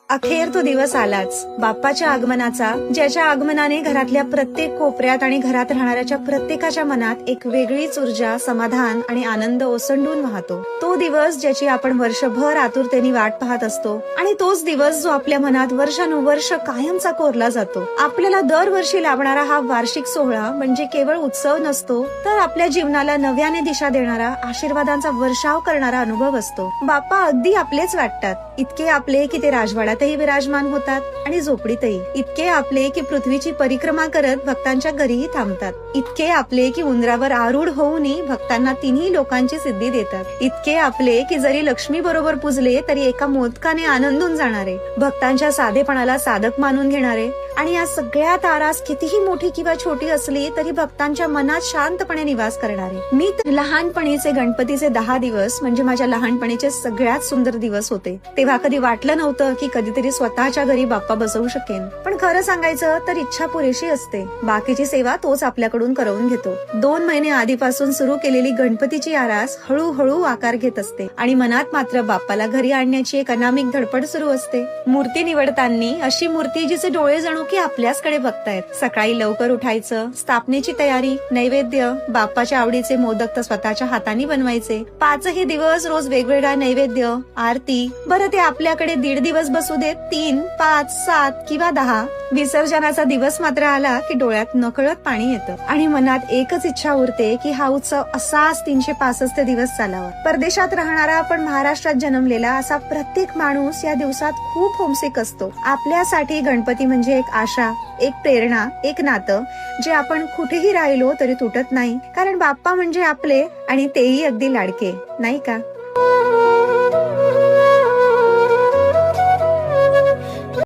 अखेर तो दिवस आलाच, बाप्पाच्या आगमनाचा, ज्याच्या आगमनाने घरातल्या प्रत्येक कोपऱ्यात आणि घरात राहणाऱ्याच्या प्रत्येकाच्या मनात एक वेगळीच ऊर्जा, समाधान आणि आनंद ओसंडून वाहतो. तो दिवस ज्याची आपण वर्षभर आतुरतेने वाट पाहत असतो आणि तोच दिवस जो आपल्या मनात वर्षानुवर्ष कायमचा कोरला जातो. आपल्याला दरवर्षी लाभणारा हा वार्षिक सोहळा म्हणजे केवळ उत्सव नसतो, तर आपल्या जीवनाला नव्याने दिशा देणारा, आशीर्वादांचा वर्षाव करणारा अनुभव असतो. बाप्पा अगदी आपलेच वाटतात, इतके आपले की ते राजवाड्यातही विराजमान होतात आणि झोपडीतही, इतके आपले की पृथ्वीची परिक्रमा करत भक्तांच्या घरीही थांबतात, इतके आपले की उंदरावर आरूढ होऊनही भक्तांना तिन्ही लोकांची सिद्धी देतात, इतके आपले की जरी लक्ष्मी बरोबर पुजले तरी एका मोदकाने आनंदून जाणारे, भक्तांच्या साधेपणाला साधक मानून घेणारे आणि या सगळ्यात आरास कितीही मोठी किंवा छोटी असली तरी भक्तांच्या मनात शांतपणे निवास करणारे. मी तर लहानपणीचे गणपतीचे 10 दिवस म्हणजे माझ्या लहानपणीचे सगळ्यात सुंदर दिवस होते. तेव्हा कधी वाटलं नव्हतं की कधीतरी स्वतःच्या घरी बाप्पा बसवू शकेन. पण खरं सांगायचं तर इच्छा पुरेशी असते, बाकीची सेवा तोच आपल्याकडून करवून घेतो. 2 महिने आधीपासून सुरू केलेली गणपतीची आरास हळूहळू आकार घेत असते आणि मनात मात्र बाप्पाला घरी आणण्याची एक अनामिक धडपड सुरू असते. मूर्ती निवडताना अशी मूर्ती जिचे डोळे जणू की आपल्याचकडे बघतायत. सकाळी लवकर उठायचं, स्थापनेची तयारी, नैवेद्य, बाप्पाच्या आवडीचे मोदक तर स्वतःच्या हाताने बनवायचे. 5ही दिवस रोज वेगवेगळा नैवेद्य, आरती. बरं ते आपल्याकडे 1.5 दिवस बसू देत, 3, 5, 7 किंवा 10. विसर्जनाचा दिवस मात्र आला की डोळ्यात नकळत पाणी येतं आणि मनात एकच इच्छा उरते की हा उत्सव असाच 365 दिवस चालावा. परदेशात राहणारा पण महाराष्ट्रात जन्मलेला असा प्रत्येक माणूस या दिवसात खूप होमसिक असतो. आपल्यासाठी गणपती म्हणजे एक आशा, एक प्रेरणा, एक नातं जे आपण कुठेही राहिलो तरी तुटत नाही, कारण बाप्पा म्हणजे आपले आणि तेही अगदी लाडके, नाही का?